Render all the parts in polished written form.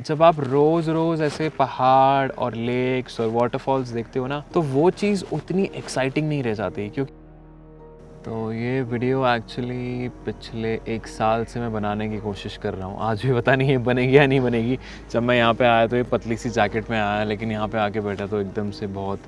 जब आप रोज़ रोज़ ऐसे पहाड़ और लेक्स और वाटरफॉल्स देखते हो ना, तो वो चीज़ उतनी एक्साइटिंग नहीं रह जाती। क्योंकि तो ये वीडियो एक्चुअली पिछले 1 साल से मैं बनाने की कोशिश कर रहा हूँ। आज भी पता नहीं ये बनेगी या नहीं बनेगी। जब मैं यहाँ पे आया तो ये पतली सी जैकेट में आया, लेकिन यहाँ पे आके बैठा तो एकदम से बहुत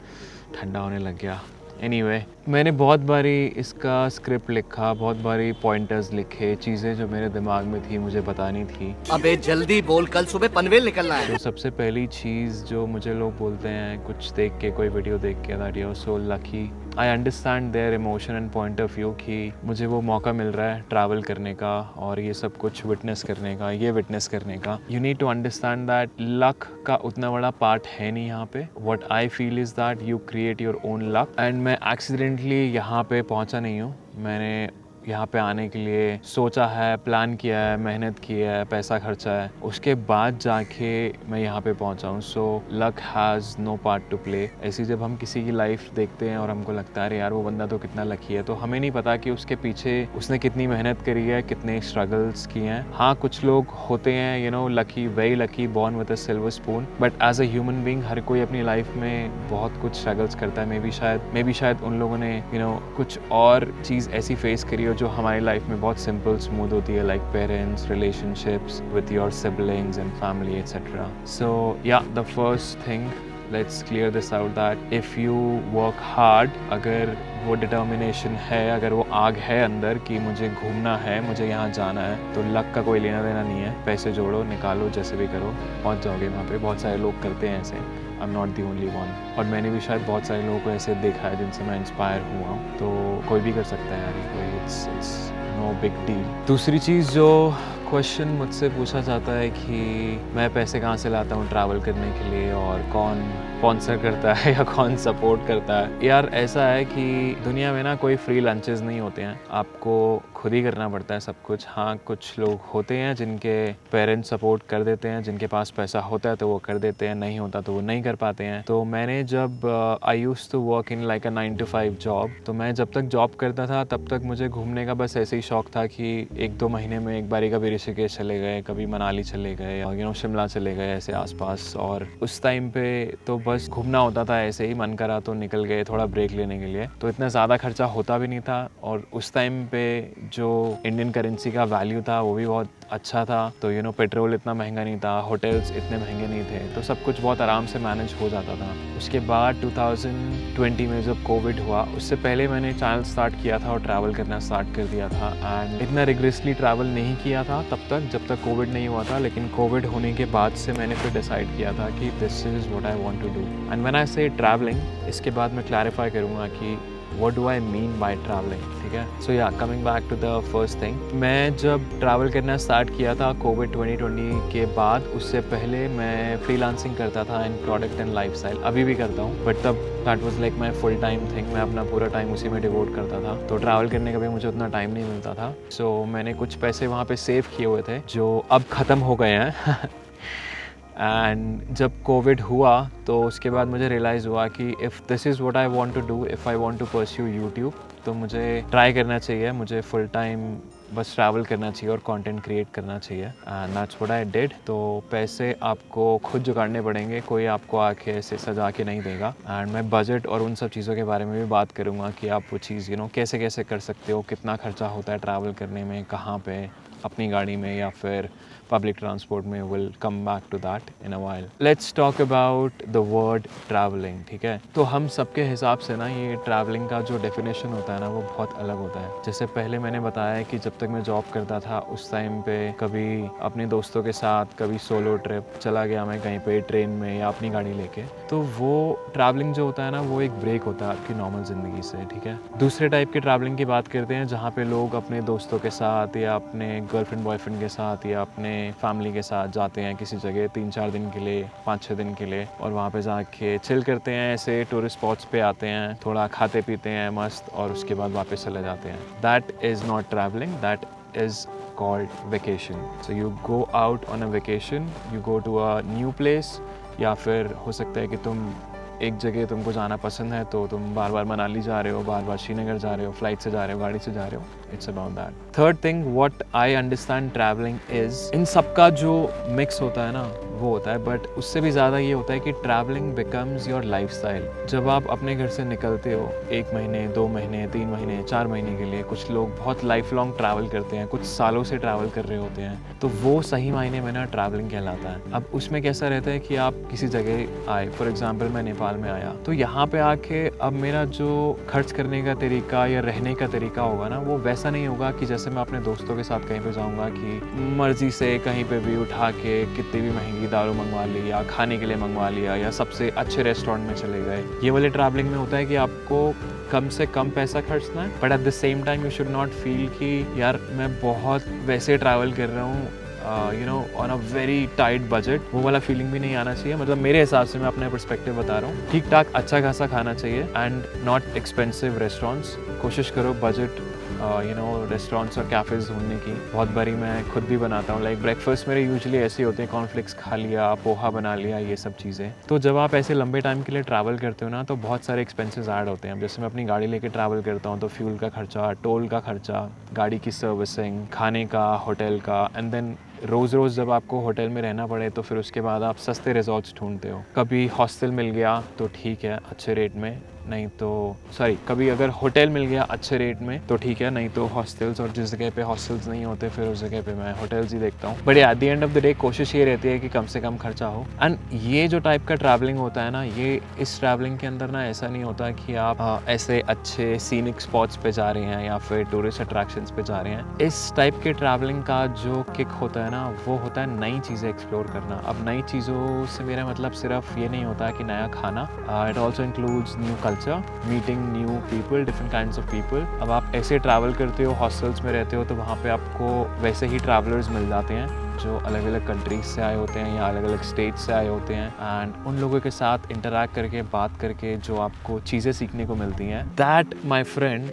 ठंडा होने लग गया। एनीवे, मैंने बहुत बारी इसका स्क्रिप्ट लिखा, बहुत बारी पॉइंटर्स लिखे, चीज़ें जो मेरे दिमाग में थी मुझे बतानी थी। अबे जल्दी बोल, कल सुबह पनवेल निकलना है। तो सबसे पहली चीज़ जो मुझे लोग बोलते हैं कुछ देख के, कोई वीडियो देख के, that you are so lucky. I understand their emotion and point of view कि मुझे वो मौका मिल रहा है ट्रैवल करने का और ये सब कुछ विटनेस करने का, ये विटनेस करने का। You need to understand that luck का उतना बड़ा पार्ट है नहीं यहाँ पे। What I feel is that you create your own luck. And मैं एक्सीडेंटली यहाँ पे पहुँचा नहीं हूँ। मैंने यहाँ पे आने के लिए सोचा है, प्लान किया है, मेहनत की है, पैसा खर्चा है, उसके बाद जाके मैं यहाँ पे पहुँचा हूँ। So luck has no part to play. ऐसी जब हम किसी की लाइफ देखते हैं और हमको लगता है यार वो बंदा तो कितना लकी है, तो हमें नहीं पता कि उसके पीछे उसने कितनी मेहनत करी है, कितने स्ट्रगल्स किए हैं। हाँ, कुछ लोग होते हैं you know lucky, very lucky, born with a silver spoon, but as a human being हर कोई अपनी लाइफ में बहुत कुछ स्ट्रगल्स करता है। मे बी शायद उन लोगों ने यू नो कुछ और चीज़ ऐसी फेस करी जो हमारी लाइफ में बहुत सिंपल स्मूथ होती है, like parents, relationships with your siblings and family etcetera. So yeah the first thing, let's clear this out that if you work hard, अगर वो डिटर्मिनेशन है, अगर वो आग है अंदर कि मुझे घूमना है, मुझे यहाँ जाना है, तो लक का कोई लेना देना नहीं है। पैसे जोड़ो, निकालो, जैसे भी करो, पहुँच जाओगे वहाँ पे। बहुत सारे लोग करते हैं ऐसे, I am not the only one. और मैंने भी शायद बहुत सारे लोगों को ऐसे देखा है जिनसे मैं इंस्पायर हुआ हूँ। तो कोई भी कर सकता है यार, ये कोई इट्स नो बिग डील। दूसरी चीज़ जो क्वेश्चन मुझसे पूछा जाता है कि मैं पैसे कहाँ से लाता हूँ ट्रैवल करने के लिए, और कौन स्पॉन्सर करता है या कौन सपोर्ट करता है। यार ऐसा है कि दुनिया में ना कोई फ्री लंचेस नहीं होते हैं, आपको खुद ही करना पड़ता है सब कुछ। हाँ, कुछ लोग होते हैं जिनके पेरेंट्स सपोर्ट कर देते हैं, जिनके पास पैसा होता है तो वो कर देते हैं, नहीं होता तो वो नहीं कर पाते हैं। तो मैंने जब I used to work in like a 9 to 5 job, तो मैं जब तक जॉब करता था तब तक मुझे घूमने का बस ऐसे ही शौक था कि 1-2 महीने में एक बारी कभी ऋषिकेश चले गए, कभी मनाली चले गए, यू नो शिमला चले गए, ऐसे आसपास। और उस टाइम पे तो बस घूमना होता था, ऐसे ही मन करा तो निकल गए थोड़ा ब्रेक लेने के लिए। तो इतना ज़्यादा खर्चा होता भी नहीं था, और उस टाइम पे जो इंडियन करेंसी का वैल्यू था वो भी बहुत अच्छा था। तो यू नो पेट्रोल इतना महंगा नहीं था, होटल्स इतने महंगे नहीं थे, तो सब कुछ बहुत आराम से मैनेज हो जाता था। उसके बाद 2020 में जब कोविड हुआ, उससे पहले मैंने चैनल स्टार्ट किया था और ट्रैवल करना स्टार्ट कर दिया था। एंड इतना रिग्रेसली ट्रैवल नहीं किया था तब तक, जब तक कोविड नहीं हुआ था। लेकिन कोविड होने के बाद से मैंने फिर डिसाइड किया था कि this is what I want to do. And when I say travelling, इसके बाद मैं क्लैरिफाई करूँगा कि what do I mean by traveling, ठीक है। सो या coming back to the first thing, मैं जब ट्रैवल करना स्टार्ट किया था कोविड 2020 के बाद, उससे पहले मैं फ्रीलांसिंग करता था इन प्रोडक्ट एंड लाइफस्टाइल, अभी भी करता हूँ, बट तब that was like my full time thing. मैं अपना पूरा टाइम उसी में डिवोट करता था, तो ट्रैवल करने का भी मुझे उतना टाइम नहीं मिलता था। सो मैंने कुछ पैसे वहाँ पे सेव किए हुए थे जो अब ख़त्म हो गए हैं। एंड जब कोविड हुआ तो उसके बाद मुझे रियलाइज़ हुआ कि if this is what I want to do, if I want to pursue YouTube, तो मुझे ट्राई करना चाहिए, मुझे फुल टाइम बस ट्रैवल करना चाहिए और कंटेंट क्रिएट करना चाहिए। And that's what I did. तो पैसे आपको खुद जुगाड़ने पड़ेंगे, कोई आपको आके ऐसे सजा के नहीं देगा। एंड मैं बजट और उन सब चीज़ों के बारे में भी बात करूँगा कि आप वो चीज़ यू नो कैसे कैसे कर सकते हो, कितना खर्चा होता है ट्रैवल करने में, कहाँ पे, अपनी गाड़ी में या फिर पब्लिक ट्रांसपोर्ट में। Will come back to that in a while. Let's talk about the word travelling, ठीक है। तो हम सबके हिसाब से ना ये ट्रैवलिंग का जो डेफिनेशन होता है ना, वो बहुत अलग होता है। जैसे पहले मैंने बताया कि जब तक मैं जॉब करता था उस टाइम पे कभी अपने दोस्तों के साथ, कभी सोलो ट्रिप चला गया मैं कहीं पे ट्रेन में या अपनी गाड़ी लेके, तो वो ट्रैवलिंग जो होता है ना, वो एक ब्रेक होता है आपकी नॉर्मल ज़िंदगी से, ठीक है। दूसरे टाइप की ट्रैवलिंग की बात करते हैं जहाँ पे लोग अपने दोस्तों के साथ या अपने गर्लफ्रेंड बॉयफ्रेंड के साथ या अपने फैमिली के साथ जाते हैं किसी जगह 3-4 दिन के लिए, 5-6 दिन के लिए, और वहाँ पे जाके चिल करते हैं, ऐसे टूरिस्ट स्पॉट्स पे आते हैं, थोड़ा खाते पीते हैं मस्त, और उसके बाद वापस चले जाते हैं। That is not travelling, that is called vacation. So you go out on a vacation, you go to a new place, या फिर हो सकता है कि तुम एक जगह तुमको जाना पसंद है तो तुम बार बार मनाली जा रहे हो, बार बार श्रीनगर जा रहे हो, फ्लाइट से जा रहे हो, गाड़ी से जा रहे हो, it's about that. Third thing, what I understand traveling is, इन सबका जो mix होता है ना वो होता है, बट उससे भी ज़्यादा ये होता है कि traveling becomes your lifestyle. जब आप अपने घर से निकलते हो 1 महीने 2 महीने 3 महीने 4 महीने के लिए, कुछ लोग बहुत लाइफ लॉन्ग ट्रैवल करते हैं, कुछ सालों से ट्रैवल कर रहे होते हैं, तो वो सही मायने में ना ट्रैवलिंग कहलाता है। अब उसमें कैसा रहता है कि आप किसी जगह आए, फॉर एग्जांपल मैं नेपाल में आया, तो यहाँ पे आके अब मेरा जो खर्च करने का तरीका या रहने का तरीका होगा ना, वो वैसा नहीं होगा कि जैसे मैं अपने दोस्तों के साथ कहीं पे जाऊँगा कि मर्जी से कहीं पे भी उठा के कितनी भी महंगी दारू मंगवा ली या खाने के लिए मंगवा लिया या सबसे अच्छे रेस्टोरेंट में चले गए। ये वाले ट्रैवलिंग में होता है कि आपको कम से कम पैसा खर्चना है, but at the same time you should not feel कि यार मैं बहुत वैसे ट्रैवल कर रहा हूँ you know on a very tight budget. वो वाला फीलिंग भी नहीं आना चाहिए। मतलब मेरे हिसाब से, मैं अपने पर्सपेक्टिव बता रहा हूँ, ठीक ठाक अच्छा खासा खाना चाहिए एंड नॉट एक्सपेंसिव रेस्टोरेंट्स। कोशिश करो बजट यू नो रेस्टोरेंट्स और कैफ़ेज़ ढूंढने की। बहुत बारी मैं खुद भी बनाता हूँ, लाइक ब्रेकफास्ट मेरे यूजुअली ऐसे होते हैं, कॉर्नफ्लेक्स खा लिया, पोहा बना लिया, ये सब चीज़ें। तो जब आप ऐसे लंबे टाइम के लिए ट्रैवल करते हो ना, तो बहुत सारे एक्सपेंसेस ऐड होते हैं। जैसे मैं अपनी गाड़ी लेके ट्रैवल करता हूँ तो फ्यूल का खर्चा, टोल का खर्चा, गाड़ी की सर्विसिंग, खाने का, होटल का, एंड देन रोज़ रोज़ जब आपको होटल में रहना पड़े तो फिर उसके बाद आप सस्ते रिजॉर्ट्स ढूंढते हो। कभी हॉस्टल मिल गया तो ठीक है अच्छे रेट में, नहीं तो कभी अगर होटल मिल गया अच्छे रेट में तो ठीक है, नहीं तो हॉस्टल्स, और जिस जगह पे हॉस्टल्स नहीं होते फिर उस जगह पे मैं होटल्स ही देखता हूँ। But at the end of the day कोशिश ये रहती है कि कम से कम खर्चा हो। एंड ये जो टाइप का ट्रैवलिंग होता है ना, ये इस ट्रैवलिंग के अंदर ना ऐसा नहीं होता कि आप ऐसे अच्छे सीनिक स्पॉट्स पे जा रहे हैं या फिर टूरिस्ट अट्रैक्शंस पे जा रहे हैं। इस टाइप के ट्रैवलिंग का जो किक होता है ना, वो होता है नई चीज़ें एक्सप्लोर करना। अब नई चीज़ों से मेरा मतलब सिर्फ ये नहीं होता कि नया खाना, it also includes new culture, meeting new people, different kinds of people. अब आप ऐसे ट्रैवल करते हो, हॉस्टल्स में रहते हो, तो वहाँ पे आपको वैसे ही ट्रैवलर्स मिल जाते हैं जो अलग अलग कंट्रीज से आए होते हैं या अलग अलग स्टेट्स से आए होते हैं, एंड उन लोगों के साथ इंटरैक्ट करके, बात करके जो आपको चीज़ें सीखने को मिलती हैं, that my friend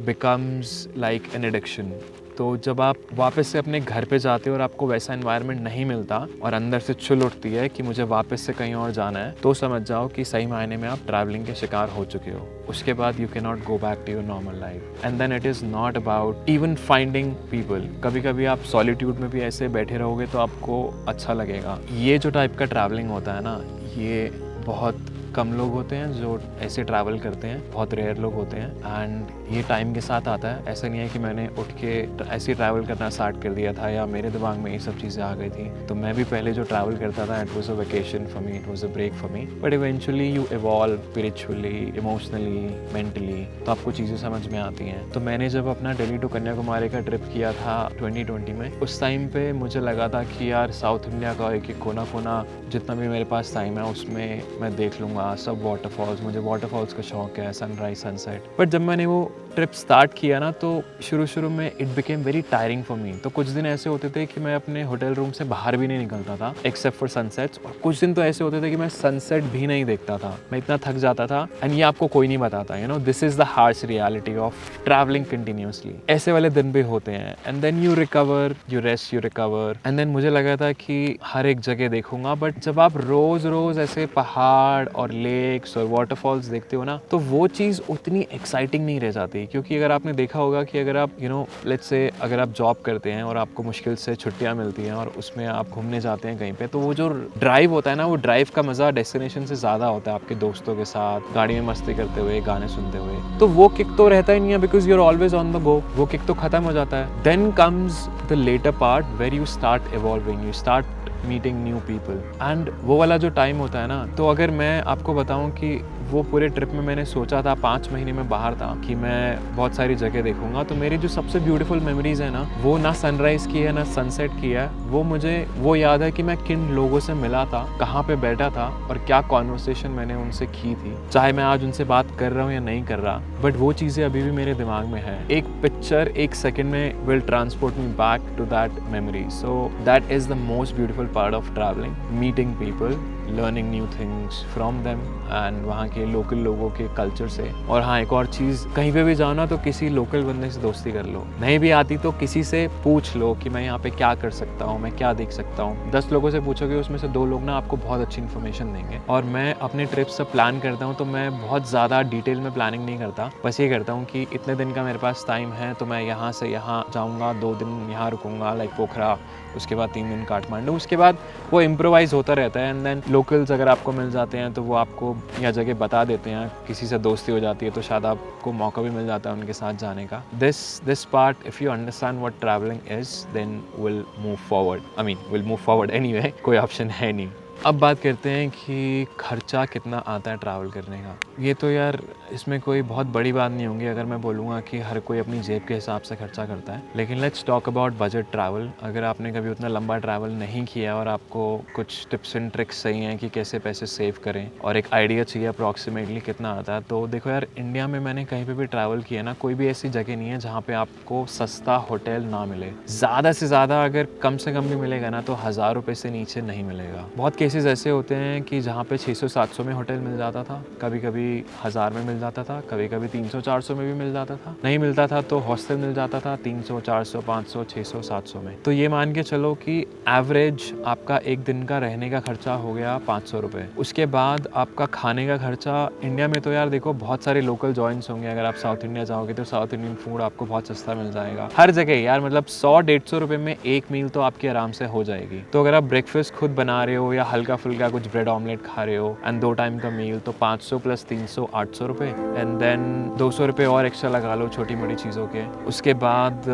becomes like an addiction. तो जब आप वापस से अपने घर पे जाते हो और आपको वैसा एनवायरनमेंट नहीं मिलता और अंदर से चुल उठती है कि मुझे वापस से कहीं और जाना है, तो समझ जाओ कि सही मायने में आप ट्रैवलिंग के शिकार हो चुके हो। उसके बाद you can not go back to your normal life, and then it is not about even finding people. कभी कभी आप सॉलिट्यूड में भी ऐसे बैठे रहोगे तो आपको अच्छा लगेगा। ये जो टाइप का ट्रैवलिंग होता है ना, ये बहुत कम लोग होते हैं जो ऐसे ट्रैवल करते हैं, बहुत रेयर लोग होते हैं, एंड ये टाइम के साथ आता है। ऐसा नहीं है कि मैंने उठ के ऐसे ट्रैवल करना स्टार्ट कर दिया था या मेरे दिमाग में ये सब चीज़ें आ गई थी। तो मैं भी पहले जो ट्रैवल करता था, it was a vacation for me, it was a break for me, but eventually you evolve spiritually, emotionally, mentally, तो आपको चीज़ें समझ में आती हैं। तो मैंने जब अपना दिल्ली टू कन्याकुमारी का ट्रिप किया था 2020 में, उस टाइम पे मुझे लगा था कि यार साउथ इंडिया का एक एक कोना कोना जितना भी मेरे पास टाइम है उसमें मैं देख लूँगा, सब वाटरफॉल्स, मुझे वाटरफॉल्स का शौक है, सनराइज सनसेट। बट जब मैंने वो ट्रिप स्टार्ट किया ना, तो शुरू में it became very tiring for me. तो कुछ दिन ऐसे होते थे कि मैं अपने होटल रूम से बाहर भी नहीं निकलता था एक्सेप्ट फॉर सनसेट्स, और कुछ दिन तो ऐसे होते थे कि मैं सनसेट भी नहीं देखता था, मैं इतना थक जाता था। एंड ये आपको कोई नहीं बताता, you know, this is the harsh reality of travelling continuously. ऐसे वाले दिन भी होते हैं, and then you recover, you rest, you recover, and then मुझे लगा था कि हर एक जगह देखूंगा। बट जब आप रोज रोज ऐसे पहाड़ और लेक्स और वाटरफॉल्स देखते हो ना, तो वो चीज़ उतनी एक्साइटिंग नहीं रह जाती। क्योंकि अगर आपने देखा होगा कि अगर आप यू नो लेट्स से अगर आप जॉब करते हैं और आपको मुश्किल से छुट्टियां मिलती हैं और उसमें आप घूमने जाते हैं कहीं पे, तो वो जो ड्राइव होता है ना, वो ड्राइव का मज़ा डेस्टिनेशन से ज़्यादा होता है। आपके दोस्तों के साथ गाड़ी में मस्ती करते हुए, गाने सुनते हुए, तो वो किक तो रहता ही नहीं है, because you are always on the go. वो किक तो खत्म हो जाता है। Then comes the latter part where you start evolving, you start meeting new people, and वो वाला जो टाइम होता है ना, तो अगर मैं आपको बताऊं कि वो पूरे ट्रिप में मैंने सोचा था 5 महीने में बाहर था कि मैं बहुत सारी जगह देखूंगा, तो मेरी जो सबसे ब्यूटीफुल मेमोरीज है ना, वो ना सनराइज की है ना सनसेट की है। वो मुझे वो याद है कि मैं किन लोगों से मिला था, कहाँ पे बैठा था और क्या कॉन्वर्सेशन मैंने उनसे की थी। चाहे मैं आज उनसे बात कर रहा हूँ या नहीं कर रहा, बट वो चीज़ें अभी भी मेरे दिमाग में है। एक पिक्चर 1 सेकेंड में will transport me back to that memory. So that is the most beautiful part of travelling, meeting people, learning new things from them, and वहाँ के, लोकल लोगों के कल्चर से। और हाँ, एक और चीज़, कहीं पे भी जाओ ना तो किसी लोकल बंदे से दोस्ती कर लो। नहीं भी आती तो किसी से पूछ लो कि मैं यहाँ पे क्या कर सकता हूँ, मैं क्या देख सकता हूँ। 10 लोगों से पूछोगे, उसमें से 2 लोग ना आपको बहुत अच्छी इन्फॉर्मेशन देंगे। और मैं अपने ट्रिप्स सब प्लान करता हूँ तो मैं बहुत ज़्यादा डिटेल में प्लानिंग नहीं करता, बस ये करता हूँ कि इतने दिन का मेरे पास टाइम है तो मैं यहाँ से यहाँ जाऊँगा, 2 दिन यहाँ रुकूँगा लाइक पोखरा, उसके बाद 3 दिन काठमांडू, उसके बाद वो इम्प्रोवाइज़ होता रहता है। एंड देन लोकल्स अगर आपको मिल जाते हैं तो वो आपको यह जगह बता देते हैं, किसी से दोस्ती हो जाती है तो शायद आपको मौका भी मिल जाता है उनके साथ जाने का। This part, if you understand what travelling is, then will move forward, I mean will move forward anyway, कोई ऑप्शन है नहीं। अब बात करते हैं कि खर्चा कितना आता है ट्रैवल करने का। ये तो यार इसमें कोई बहुत बड़ी बात नहीं होगी अगर मैं बोलूँगा कि हर कोई अपनी जेब के हिसाब से खर्चा करता है, लेकिन let's talk about budget travel. अगर आपने कभी उतना लंबा ट्रैवल नहीं किया और आपको कुछ टिप्स एंड ट्रिक्स चाहिए हैं कि कैसे पैसे सेव करें और एक आइडिया चाहिए अप्रॉक्सीमेटली कितना आता है, तो देखो यार, इंडिया में मैंने कहीं पर भी ट्रैवल किया ना, कोई भी ऐसी जगह नहीं है जहाँ पर आपको सस्ता होटल ना मिले। ज़्यादा से ज़्यादा अगर कम से कम भी मिलेगा ना तो 1000 रुपये से नीचे नहीं मिलेगा। बहुत केसेस ऐसे होते हैं कि जहाँ पे 600-700 में होटल मिल जाता था, कभी कभी 1000 में मिल जाता था, कभी कभी 300-400 में भी मिल जाता था। नहीं मिलता था तो हॉस्टल मिल जाता था 300, 400, 500, 600, 700 में। तो ये मान के चलो कि एवरेज आपका एक दिन का रहने का खर्चा हो गया 500 रुपये। उसके बाद आपका खाने का खर्चा, इंडिया में तो यार देखो बहुत सारे लोकल जॉइंट्स होंगे। अगर आप साउथ इंडिया जाओगे तो साउथ इंडियन फूड आपको बहुत सस्ता मिल जाएगा हर जगह यार, मतलब 100-150 रुपये में एक मील तो आपकी आराम से हो जाएगी। तो अगर आप ब्रेकफास्ट खुद बना रहे हो या हल्का फुल्का कुछ ब्रेड ऑमलेट खा रहे हो एंड 2 टाइम का मील, तो 500 + 300 800 रुपये, एंड देन 200 रुपये और एक्स्ट्रा लगा लो छोटी मोटी चीज़ों के। उसके बाद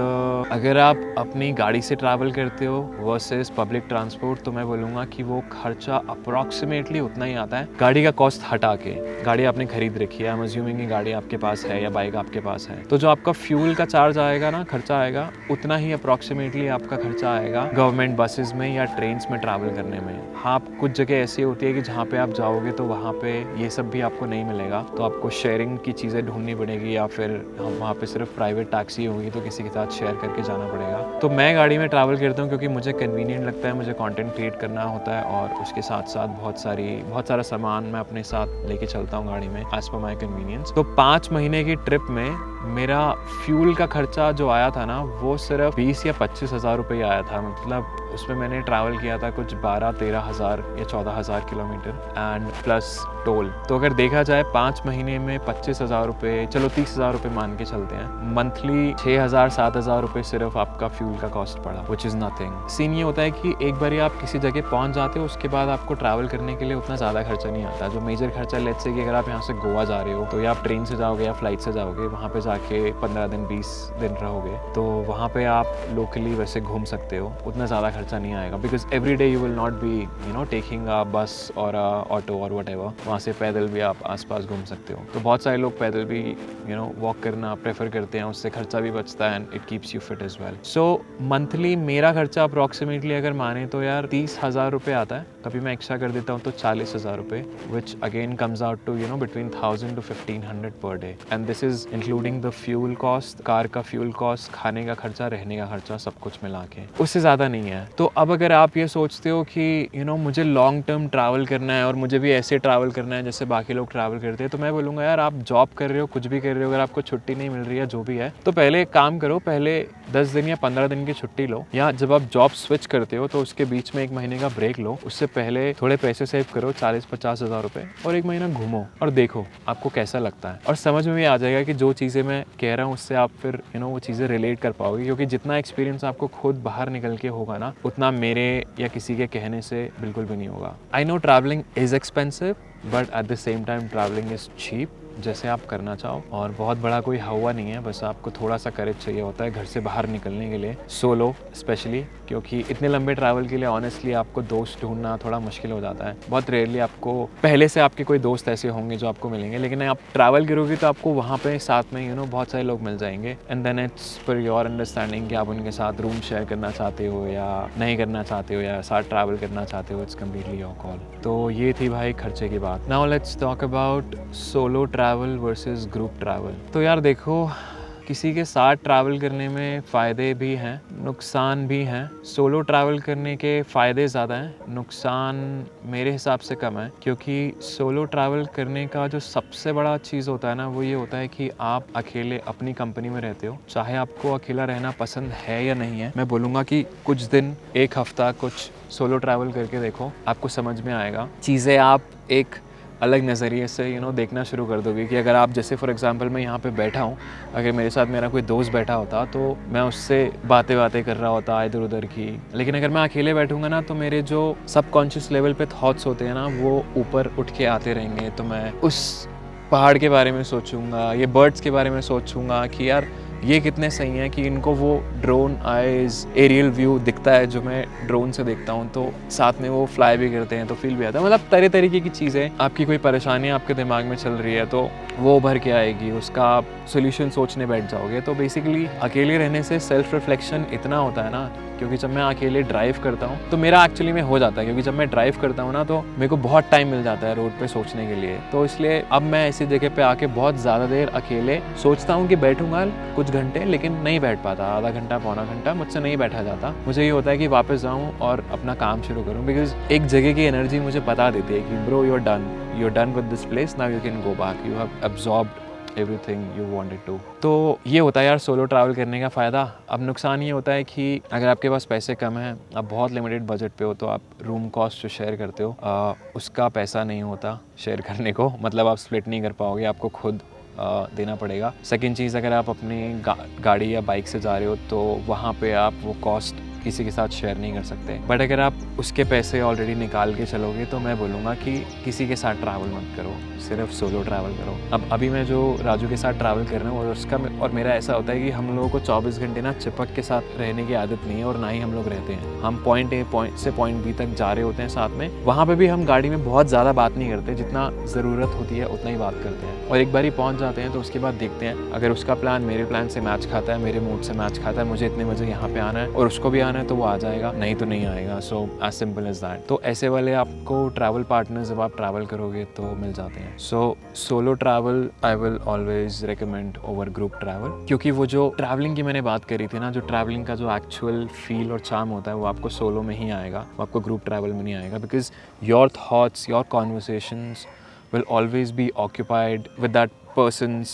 अगर आप अपनी गाड़ी से ट्रैवल करते हो वर्सेस पब्लिक ट्रांसपोर्ट, तो मैं बोलूँगा कि वो खर्चा अप्रॉक्सीमेटली उतना ही आता है गाड़ी का कॉस्ट हटा के। गाड़ी आपने खरीद रखी है, आई एम अज्यूमिंग कि गाड़ी आपके पास है या बाइक आपके पास है, तो जो आपका फ्यूल का चार्ज आएगा ना, खर्चा आएगा, उतना ही अप्रॉक्सीमेटली आपका खर्चा आएगा गवर्नमेंट बसेस में या ट्रेन्स में ट्रैवल करने में। हाँ, कुछ जगह ऐसी होती है कि जहाँ पे आप जाओगे तो वहाँ पे ये सब भी आपको नहीं मिलेगा, तो आपको शेयरिंग की चीज़ें ढूंढनी पड़ेगी या फिर वहाँ पे सिर्फ प्राइवेट टैक्सी होगी तो किसी के साथ शेयर करके जाना पड़ेगा। तो मैं गाड़ी में ट्रैवल करता हूँ क्योंकि मुझे कन्वीनियंट लगता है, मुझे कंटेंट क्रिएट करना होता है और उसके साथ साथ बहुत सारा सामान मैं अपने साथ लेके चलता हूँ गाड़ी में एज पर माई कन्वीनियंस। तो 5 महीने की ट्रिप में मेरा फ्यूल का खर्चा जो आया था ना, वो सिर्फ 20 या 25 हज़ार रुपये आया था। मतलब उसमें मैंने ट्रैवल किया था कुछ 12-13 हज़ार या 14 हज़ार किलोमीटर एंड प्लस टोल। तो अगर देखा जाए 5 महीने में 25 हज़ार रुपये, चलो 30 हज़ार रुपये मान के चलते हैं, मंथली 6,000-7 हज़ार रुपये सिर्फ आपका फ्यूल का कॉस्ट पड़ा, विच इज़ नथिंग। सीन ये होता है कि एक बार आप किसी जगह पहुंच जाते हो, उसके बाद आपको ट्रैवल करने के लिए उतना ज़्यादा खर्चा नहीं आता। जो मेजर खर्चा, लेट्स से कि अगर आप यहाँ से गोवा जा रहे हो तो या आप ट्रेन से जाओगे या फ्लाइट से जाओगे, वहाँ पे जाके 15 दिन 20 दिन रहोगे, तो वहाँ पे आप लोकली वैसे घूम सकते हो, उतना ज़्यादा खर्चा नहीं आएगा। Because every day you will not be taking a बस और ऑटो और व्हाटएवर, वहाँ से पैदल भी आप आसपास घूम सकते हो। तो बहुत सारे लोग पैदल भी वॉक करना प्रेफर करते हैं, उससे खर्चा भी बचता है and it keeps you fit as well. So monthly मेरा खर्चा अप्रॉक्सीमेटली अगर माने तो यार 30 हज़ार रुपये आता है। कभी मैं एक्स्ट्रा कर देता हूँ तो 40 हज़ार रुपये, which again comes out to between 1000 to 1500 per day, and this is including the fuel cost, car का फ्यूल कॉस्ट, खाने का खर्चा, रहने का खर्चा, सब कुछ मिला के, उससे ज़्यादा नहीं है। तो अब अगर आप ये सोचते हो कि मुझे लॉन्ग टर्म ट्रैवल करना है और मुझे भी ऐसे ट्रैवल करना है जैसे बाकी लोग ट्रैवल करते हैं, तो मैं बोलूँगा यार आप जॉब कर रहे हो, कुछ भी कर रहे हो, अगर आपको छुट्टी नहीं मिल रही है, जो भी है, तो पहले एक काम करो, पहले 10 दिन या 15 दिन की छुट्टी लो, या जब आप जॉब स्विच करते हो तो उसके बीच में 1 महीने का ब्रेक लो। उससे पहले थोड़े पैसे सेव करो, 40-50 हज़ार रुपये, और 1 महीना घूमो और देखो आपको कैसा लगता है, और समझ में भी आ जाएगा कि जो चीज़ें मैं कह रहा हूँ उससे आप फिर वो चीज़ें रिलेट कर पाओगे, क्योंकि जितना एक्सपीरियंस आपको खुद बाहर निकल के होगा ना, उतना मेरे या किसी के कहने से बिल्कुल भी नहीं होगा। I know travelling is expensive, but at the same time travelling is cheap, जैसे आप करना चाहो। और बहुत बड़ा कोई हवा नहीं है, बस आपको थोड़ा सा करेज चाहिए होता है घर से बाहर निकलने के लिए, सोलो स्पेशली, क्योंकि इतने लंबे ट्रैवल के लिए ऑनेस्टली आपको दोस्त ढूंढना थोड़ा मुश्किल हो जाता है। बहुत रेयरली आपको पहले से आपके कोई दोस्त ऐसे होंगे जो आपको मिलेंगे, लेकिन आप ट्रैवल करोगे तो आपको वहाँ पे साथ में बहुत सारे लोग मिल जाएंगे, and then it's for your understanding कि आप उनके साथ रूम शेयर करना चाहते हो या नहीं करना चाहते हो, या साथ ट्रैवल करना चाहते हो, इट्स कम्प्लीटली योर कॉल। तो ये थी भाई खर्चे की बात। Now let's talk about solo travel versus group travel. तो यार देखो, किसी के साथ ट्रैवल करने में फ़ायदे भी हैं, नुकसान भी हैं। सोलो ट्रैवल करने के फ़ायदे ज़्यादा हैं, नुकसान मेरे हिसाब से कम है, क्योंकि सोलो ट्रैवल करने का जो सबसे बड़ा चीज़ होता है ना, वो ये होता है कि आप अकेले अपनी कंपनी में रहते हो। चाहे आपको अकेला रहना पसंद है या नहीं है, मैं बोलूँगा कि कुछ दिन, एक हफ़्ता कुछ सोलो ट्रैवल करके देखो, आपको समझ में आएगा। चीज़ें आप एक अलग नज़रिए से देखना शुरू कर दोगे कि अगर आप, जैसे फॉर एग्जांपल मैं यहाँ पे बैठा हूँ, अगर मेरे साथ मेरा कोई दोस्त बैठा होता तो मैं उससे बातें कर रहा होता इधर उधर की। लेकिन अगर मैं अकेले बैठूंगा ना, तो मेरे जो सबकॉन्शियस लेवल पे थॉट्स होते हैं ना, वो ऊपर उठ के आते रहेंगे। तो मैं उस पहाड़ के बारे में सोचूंगा, ये बर्ड्स के बारे में सोचूंगा कि यार ये कितने सही हैं कि इनको वो ड्रोन आइज एरियल व्यू दिखता है जो मैं ड्रोन से देखता हूँ, तो साथ में वो फ्लाई भी करते हैं तो फील भी आता है। मतलब तरह तरीके की चीज़ें, आपकी कोई परेशानी आपके दिमाग में चल रही है तो वो उभर के आएगी, उसका आप सोल्यूशन सोचने बैठ जाओगे। तो बेसिकली अकेले रहने से सेल्फ रिफ्लेक्शन इतना होता है ना, क्योंकि जब मैं अकेले ड्राइव करता हूँ तो मेरा एक्चुअली में हो जाता है, क्योंकि जब मैं ड्राइव करता हूँ ना तो मेरे को बहुत टाइम मिल जाता है रोड पे सोचने के लिए। तो इसलिए अब मैं ऐसी जगह पे आके बहुत ज़्यादा देर अकेले सोचता हूँ कि बैठूंगा कुछ घंटे, लेकिन नहीं बैठ पाता। आधा घंटा पौना घंटा मुझसे नहीं बैठा जाता। मुझे ये होता है कि वापस जाऊँ और अपना काम शुरू करूँ, बिकॉज एक जगह की एनर्जी मुझे बता देती है कि bro, you're done with this place, now you can go back, you have absorbed everything you wanted to। तो ये होता है यार सोलो ट्रैवल करने का फ़ायदा। अब नुकसान ये होता है कि अगर आपके पास पैसे कम हैं, आप बहुत लिमिटेड बजट पे हो, तो आप रूम कॉस्ट जो शेयर करते हो उसका पैसा नहीं होता शेयर करने को, मतलब आप स्प्लिट नहीं कर पाओगे, आपको खुद देना पड़ेगा। सेकंड चीज़, अगर आप अपनी गाड़ी या बाइक से जा रहे हो तो वहाँ पे आप वो कॉस्ट किसी के साथ शेयर नहीं कर सकते। बट अगर आप उसके पैसे ऑलरेडी निकाल के चलोगे तो मैं बोलूँगा कि किसी के साथ ट्रैवल मत करो, सिर्फ सोलो ट्रैवल करो। अब अभी मैं जो राजू के साथ ट्रैवल कर रहा हूँ और मेरा ऐसा होता है कि हम लोगों को 24 घंटे ना चिपक के साथ रहने की आदत नहीं है, और ना ही हम लोग रहते हैं। हम पॉइंट ए से पॉइंट बी तक जा रहे होते हैं साथ में, वहाँ पर भी हम गाड़ी में बहुत ज़्यादा बात नहीं करते, जितना ज़रूरत होती है उतना ही बात करते हैं। और एक बार ही पहुँच जाते हैं तो उसके बाद देखते हैं, अगर उसका प्लान मेरे प्लान से मैच खाता है, मेरे मूड से मैच खाता है, मुझे इतने बजे यहाँ पे आना है और उसको भी आना है, तो वो आ जाएगा, नहीं तो नहीं आएगा। So as simple as that. तो ऐसे वाले आपको ट्रैवल पार्टनर जब आप ट्रैवल करोगे तो मिल जाते हैं। So solo travel I will always recommend over group travel, क्योंकि वो जो ट्रैवलिंग की मैंने बात करी थी ना, जो ट्रैवलिंग का जो एक्चुअल फील और चार्म होता है वो आपको सोलो में ही आएगा, वो आपको ग्रुप ट्रैवल में नहीं आएगा। Because your thoughts, your conversations will always be occupied with that person's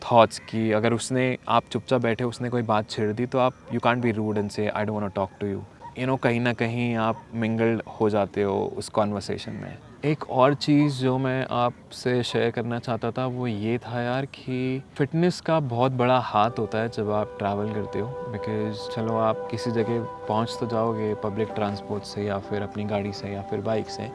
thoughts की अगर उसने, आप चुपचाप बैठे, उसने कोई बात छेड़ दी तो आप you can't be rude and say I don't want to talk to you। कहीं ना कहीं आप मिंगल्ड हो जाते हो उस कॉन्वर्सेशन में। एक और चीज़ जो मैं आपसे शेयर करना चाहता था वो ये था यार कि फ़िटनेस का बहुत बड़ा हाथ होता है जब आप ट्रैवल करते हो। बिकॉज़ चलो आप किसी जगह पहुंच तो जाओगे पब्लिक ट्रांसपोर्ट से या फिर अपनी गाड़ी से या फिर बाइक से,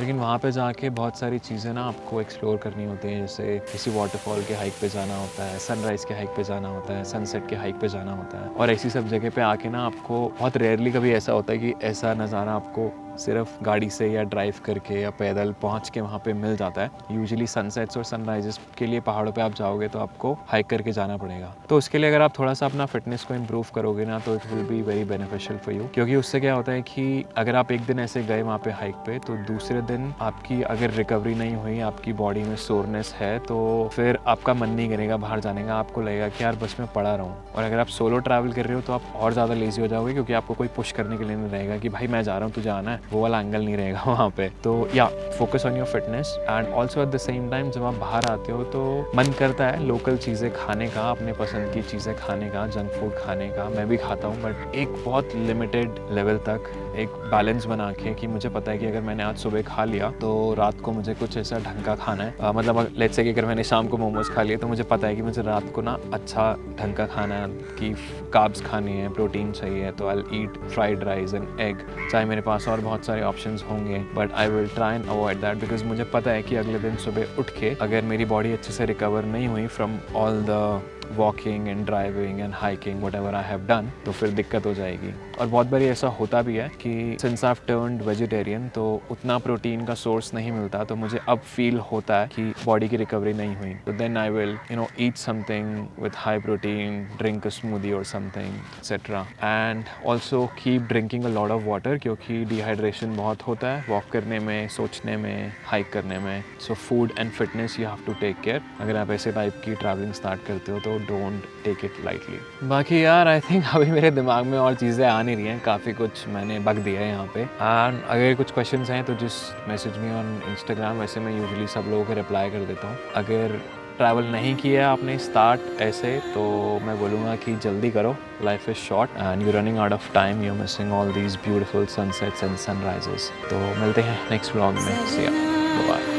लेकिन वहाँ पे जाके बहुत सारी चीज़ें ना आपको एक्सप्लोर करनी होती हैं। जैसे किसी वाटरफॉल के हाइक पे जाना होता है, सनराइज़ के हाइक पे जाना होता है, सनसेट के हाइक पे जाना होता है। और ऐसी सब जगह पे आके ना आपको बहुत रेयरली कभी ऐसा होता है कि ऐसा नज़ारा आपको सिर्फ गाड़ी से या ड्राइव करके या पैदल पहुंच के वहाँ पे मिल जाता है। यूजुअली सनसेट्स और सनराइजेस के लिए पहाड़ों पे आप जाओगे तो आपको हाइक करके जाना पड़ेगा। तो उसके लिए अगर आप थोड़ा सा अपना फिटनेस को इम्प्रूव करोगे ना तो it will be very beneficial for you, क्योंकि उससे क्या होता है कि अगर आप एक दिन ऐसे गए वहाँ पे हाइक पे, तो दूसरे दिन आपकी अगर रिकवरी नहीं हुई, आपकी बॉडी में सोरनेस है, तो फिर आपका मन नहीं करेगा बाहर जाने का, आपको लगेगा कि यार बस मैं पड़ा रहूँ। और अगर आप सोलो ट्रैवल कर रहे हो तो आप और ज़्यादा लेजी हो जाओगे, क्योंकि आपको कोई पुश करने के लिए नहीं रहेगा कि भाई मैं जा रहा हूँ तुझे आना है, वो वाला एंगल नहीं रहेगा वहाँ पे। तो या focus on your fitness and also eight the same time जब आप बाहर आते हो तो मन करता है लोकल चीज़ें खाने का, अपने पसंद की चीज़ें खाने का, जंक फूड खाने का। मैं भी खाता हूँ बट एक बहुत लिमिटेड लेवल तक, एक बैलेंस बना के कि मुझे पता है कि अगर मैंने आज सुबह खा लिया तो रात को मुझे कुछ ऐसा ढंग का खाना है। मतलब लेट्स से कि अगर मैंने शाम को मोमोज खा लिए तो मुझे पता है कि मुझे रात को ना अच्छा ढंग का खाना है, कि कार्ब्स खाने हैं, प्रोटीन चाहिए, तो आई ईट फ्राइड राइस एंड एग। चाहे मेरे पास और बहुत सारे ऑप्शंस होंगे but I will try and avoid that, because मुझे पता है कि अगले दिन सुबह उठ के अगर मेरी बॉडी अच्छे से रिकवर नहीं हुई from all the walking and driving and hiking whatever I have done, तो फिर दिक्कत हो जाएगी। और बहुत बारी ऐसा होता भी है कि since I have turned vegetarian तो उतना प्रोटीन का सोर्स नहीं मिलता, तो मुझे अब फील होता है कि बॉडी की रिकवरी नहीं हुई, तो then I will eat something with high protein, drink a smoothie और something etcetera, and also keep drinking a lot of water, क्योंकि डिहाइड्रेशन बहुत होता है वॉक करने में, सोचने में, हाइक करने में। So food and fitness you have to take care. अगर आप ऐसे टाइप की ट्रैवलिंग स्टार्ट करते हो तो डोंट टेक इट लाइटली। बाकी यार आई थिंक अभी मेरे दिमाग में और चीज़ें आ नहीं रही हैं, काफ़ी कुछ मैंने बक दिया है यहाँ पे। एंड अगर कुछ क्वेश्चंस हैं तो just message me on Instagram, वैसे मैं यूजुअली सब लोगों को रिप्लाई कर देता हूँ। अगर ट्रैवल नहीं किया आपने स्टार्ट ऐसे, तो मैं बोलूँगा कि जल्दी करो, life is short and you running out of time, you missing all these beautiful sunsets and sunrises. तो मिलते हैं नेक्स्ट व्लॉग में, सी या, बाय।